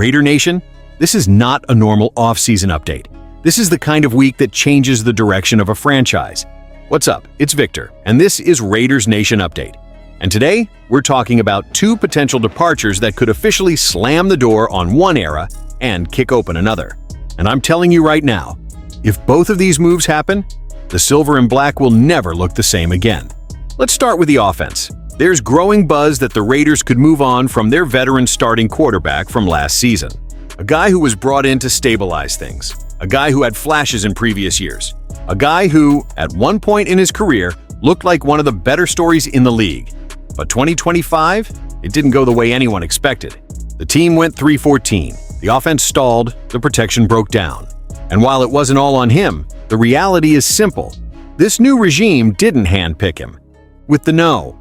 Raider Nation, this is not a normal off-season update. This is the kind of week that changes the direction of a franchise. What's up? It's Victor, and this is Raiders Nation Update. And today, we're talking about two potential departures that could officially slam the door on one era and kick open another. And I'm telling you right now, if both of these moves happen, the silver and black will never look the same again. Let's start with the offense. There's growing buzz that the Raiders could move on from their veteran starting quarterback from last season. A guy who was brought in to stabilize things. A guy who had flashes in previous years. A guy who, at one point in his career, looked like one of the better stories in the league. But 2025, it didn't go the way anyone expected. The team went 3-14. The offense stalled, the protection broke down. And while it wasn't all on him, the reality is simple. This new regime didn't handpick him. With the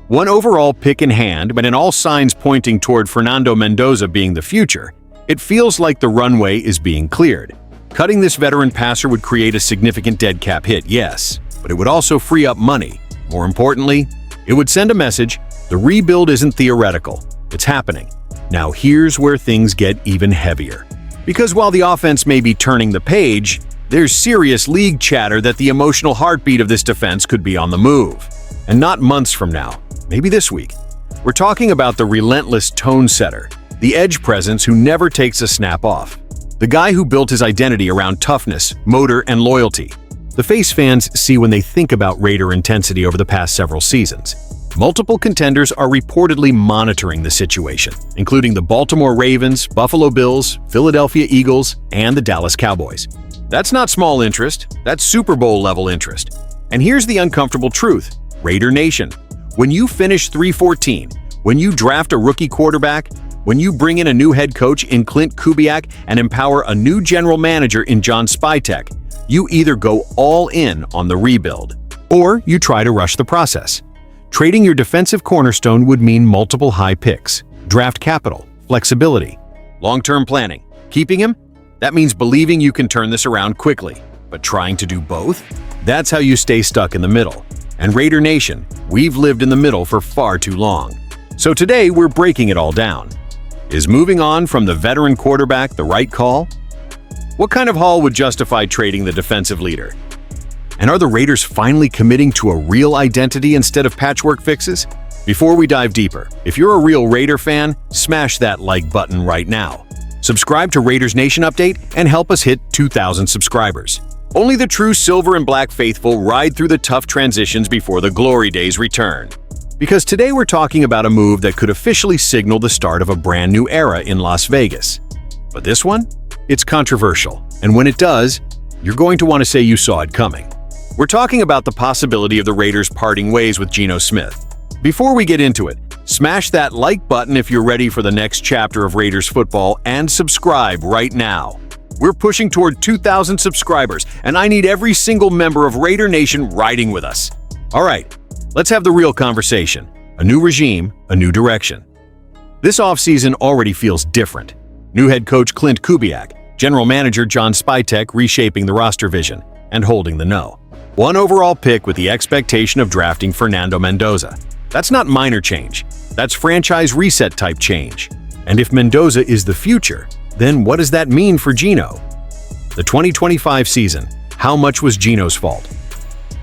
one overall pick in hand, but in all signs pointing toward Fernando Mendoza being the future, it feels like the runway is being cleared. Cutting this veteran passer would create a significant dead cap hit, yes, but it would also free up money. More importantly, it would send a message: the rebuild isn't theoretical, it's happening. Now here's where things get even heavier. Because while the offense may be turning the page, there's serious league chatter that the emotional heartbeat of this defense could be on the move. And not months from now, maybe this week. We're talking about the relentless tone setter, the edge presence who never takes a snap off. The guy who built his identity around toughness, motor, and loyalty. The face fans see when they think about Raider intensity over the past several seasons. Multiple contenders are reportedly monitoring the situation, including the Baltimore Ravens, Buffalo Bills, Philadelphia Eagles, and the Dallas Cowboys. That's not small interest, that's Super Bowl-level interest. And here's the uncomfortable truth, Raider Nation. When you finish 3-14, when you draft a rookie quarterback, when you bring in a new head coach in Klint Kubiak and empower a new general manager in John Spytek, you either go all in on the rebuild, or you try to rush the process. Trading your defensive cornerstone would mean multiple high picks, draft capital, flexibility, long-term planning. Keeping him? That means believing you can turn this around quickly. But trying to do both? That's how you stay stuck in the middle. And Raider Nation, we've lived in the middle for far too long. So today, we're breaking it all down. Is moving on from the veteran quarterback the right call? What kind of haul would justify trading the defensive leader? And are the Raiders finally committing to a real identity instead of patchwork fixes? Before we dive deeper, if you're a real Raider fan, smash that like button right now. Subscribe to Raiders Nation Update and help us hit 2,000 subscribers. Only the true silver and black faithful ride through the tough transitions before the glory days return. Because today we're talking about a move that could officially signal the start of a brand new era in Las Vegas. But this one? It's controversial, and when it does, you're going to want to say you saw it coming. We're talking about the possibility of the Raiders parting ways with Gino Smith. Before we get into it, smash that like button if you're ready for the next chapter of Raiders football and subscribe right now. We're pushing toward 2,000 subscribers, and I need every single member of Raider Nation riding with us. All right, let's have the real conversation. A new regime, a new direction. This offseason already feels different. New head coach Klint Kubiak, general manager John Spytek reshaping the roster vision and holding the one overall pick with the expectation of drafting Fernando Mendoza. That's not minor change. That's franchise reset type change. And if Mendoza is the future, then what does that mean for Gino? The 2025 season, how much was Gino's fault?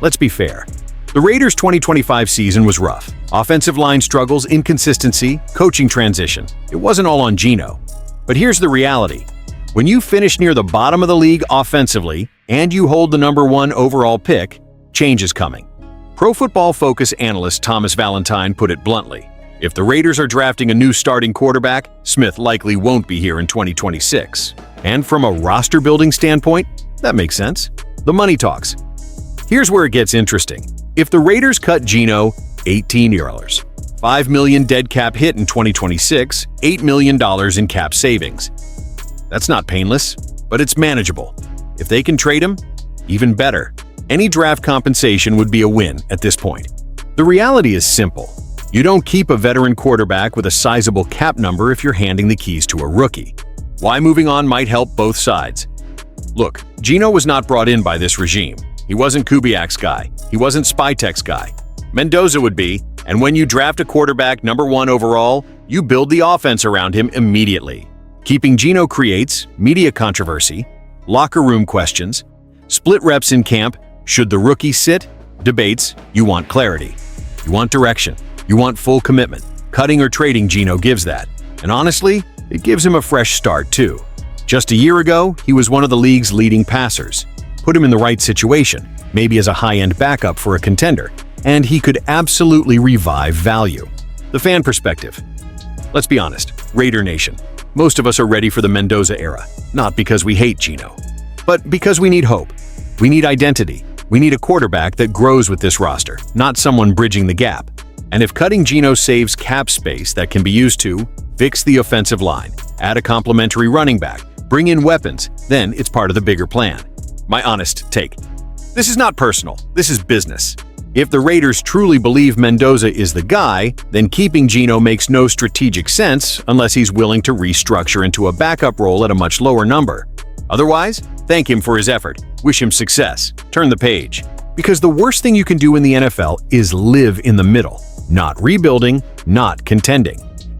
Let's be fair. The Raiders' 2025 season was rough. Offensive line struggles, inconsistency, coaching transition. It wasn't all on Gino. But here's the reality. When you finish near the bottom of the league offensively and you hold the #1 overall pick, change is coming. Pro Football Focus analyst Thomas Valentine put it bluntly. If the Raiders are drafting a new starting quarterback, Smith likely won't be here in 2026. And from a roster-building standpoint, that makes sense. The money talks. Here's where it gets interesting. If the Raiders cut Gino, $18, $5 million dead cap hit in 2026, $8 million in cap savings. That's not painless, but it's manageable. If they can trade him, even better. Any draft compensation would be a win at this point. The reality is simple. You don't keep a veteran quarterback with a sizable cap number if you're handing the keys to a rookie. Why moving on might help both sides. Look, Gino was not brought in by this regime. He wasn't Kubiak's guy. He wasn't Spytek's guy. Mendoza would be, and when you draft a quarterback #1 overall, you build the offense around him immediately. Keeping Gino creates media controversy, locker room questions, split reps in camp, should the rookie sit, debates. You want clarity. You want direction. You want full commitment. Cutting or trading Gino gives that. And honestly, it gives him a fresh start too. Just a year ago, he was one of the league's leading passers. Put him in the right situation, maybe as a high-end backup for a contender, and he could absolutely revive value. The fan perspective. Let's be honest, Raider Nation. Most of us are ready for the Mendoza era, not because we hate Gino, but because we need hope. We need identity. We need a quarterback that grows with this roster, not someone bridging the gap. And if cutting Gino saves cap space that can be used to fix the offensive line, add a complimentary running back, bring in weapons, then it's part of the bigger plan. My honest take. This is not personal. This is business. If the Raiders truly believe Mendoza is the guy, then keeping Gino makes no strategic sense unless he's willing to restructure into a backup role at a much lower number. Otherwise, thank him for his effort. Wish him success. Turn the page. Because the worst thing you can do in the NFL is live in the middle. Not rebuilding, not contending.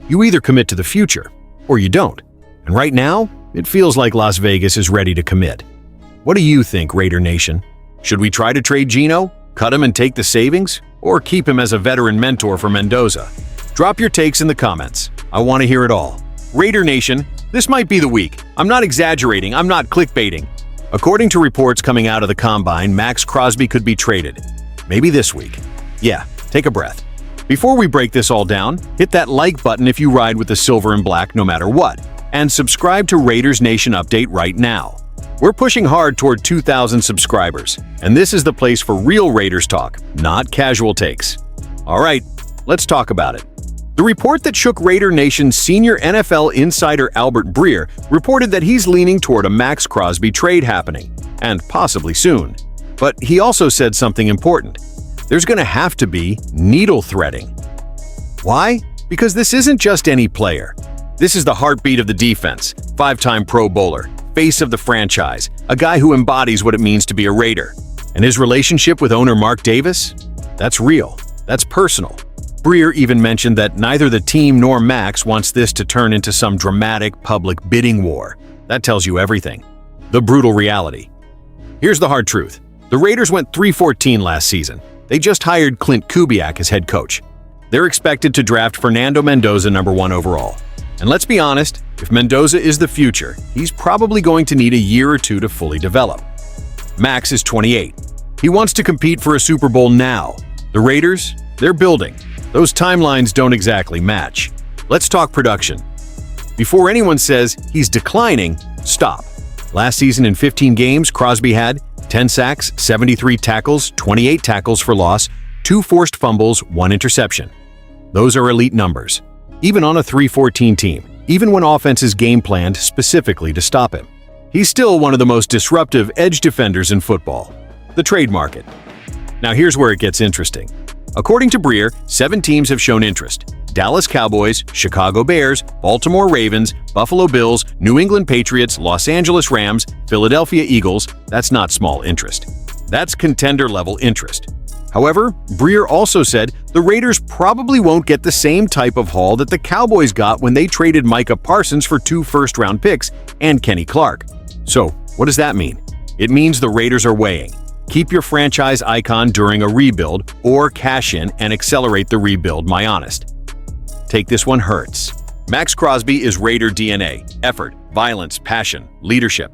You either commit to the future, or you don't. And right now, it feels like Las Vegas is ready to commit. What do you think, Raider Nation? Should we try to trade Gino, cut him and take the savings, or keep him as a veteran mentor for Mendoza? Drop your takes in the comments. I want to hear it all. Raider Nation, this might be the week. I'm not exaggerating, I'm not clickbaiting. According to reports coming out of the Combine, Maxx Crosby could be traded. Maybe this week. Yeah, take a breath. Before we break this all down, hit that like button if you ride with the silver and black no matter what, and subscribe to Raiders Nation Update right now. We're pushing hard toward 2,000 subscribers, and this is the place for real Raiders talk, not casual takes. All right, let's talk about it. The report that shook Raider Nation's senior NFL insider Albert Breer reported that he's leaning toward a Maxx Crosby trade happening, and possibly soon. But he also said something important. There's going to have to be needle threading. Why? Because this isn't just any player. This is the heartbeat of the defense, five-time Pro Bowler, face of the franchise, a guy who embodies what it means to be a Raider. And his relationship with owner Mark Davis? That's real. That's personal. Breer even mentioned that neither the team nor Max wants this to turn into some dramatic public bidding war. That tells you everything. The brutal reality. Here's the hard truth. The Raiders went 3-14 last season. They just hired Clint Kubiak as head coach. They're expected to draft Fernando Mendoza #1 overall. And let's be honest, if Mendoza is the future, he's probably going to need a year or two to fully develop. Max is 28. He wants to compete for a Super Bowl now. The Raiders, they're building. Those timelines don't exactly match. Let's talk production. Before anyone says he's declining, stop. Last season in 15 games, Crosby had 10 sacks, 73 tackles, 28 tackles for loss, 2 forced fumbles, 1 interception. Those are elite numbers. Even on a 3-14 team, even when offenses game planned specifically to stop him. He's still one of the most disruptive edge defenders in football. The trade market. Now here's where it gets interesting. According to Breer, 7 teams have shown interest. Dallas Cowboys, Chicago Bears, Baltimore Ravens, Buffalo Bills, New England Patriots, Los Angeles Rams, Philadelphia Eagles. That's not small interest. That's contender-level interest. However, Breer also said the Raiders probably won't get the same type of haul that the Cowboys got when they traded Micah Parsons for 2 first-round picks and Kenny Clark. So, what does that mean? It means the Raiders are weighing. Keep your franchise icon during a rebuild, or cash in and accelerate the rebuild, my honest. Take this one hurts. Maxx Crosby is Raider DNA, effort, violence, passion, leadership.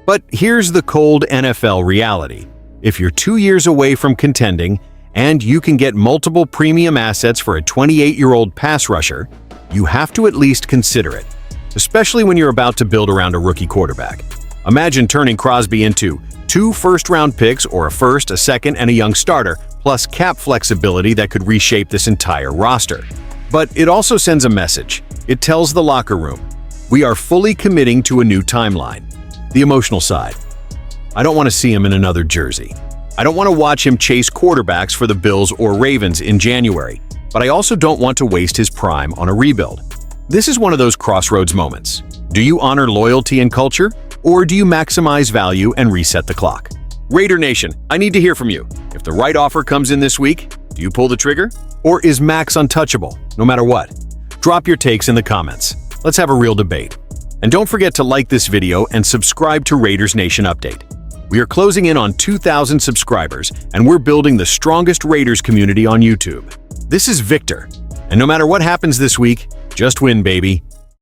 But here's the cold NFL reality. If you're 2 years away from contending, and you can get multiple premium assets for a 28-year-old pass rusher, you have to at least consider it, especially when you're about to build around a rookie quarterback. Imagine turning Crosby into 2 first-round picks or a first, a second, and a young starter, plus cap flexibility that could reshape this entire roster. But it also sends a message. It tells the locker room, we are fully committing to a new timeline. The emotional side. I don't want to see him in another jersey. I don't want to watch him chase quarterbacks for the Bills or Ravens in January, but I also don't want to waste his prime on a rebuild. This is one of those crossroads moments. Do you honor loyalty and culture, or do you maximize value and reset the clock? Raider Nation, I need to hear from you. If the right offer comes in this week, do you pull the trigger? Or is Max untouchable, no matter what? Drop your takes in the comments. Let's have a real debate. And don't forget to like this video and subscribe to Raiders Nation Update. We are closing in on 2,000 subscribers, and we're building the strongest Raiders community on YouTube. This is Victor, and no matter what happens this week, just win, baby.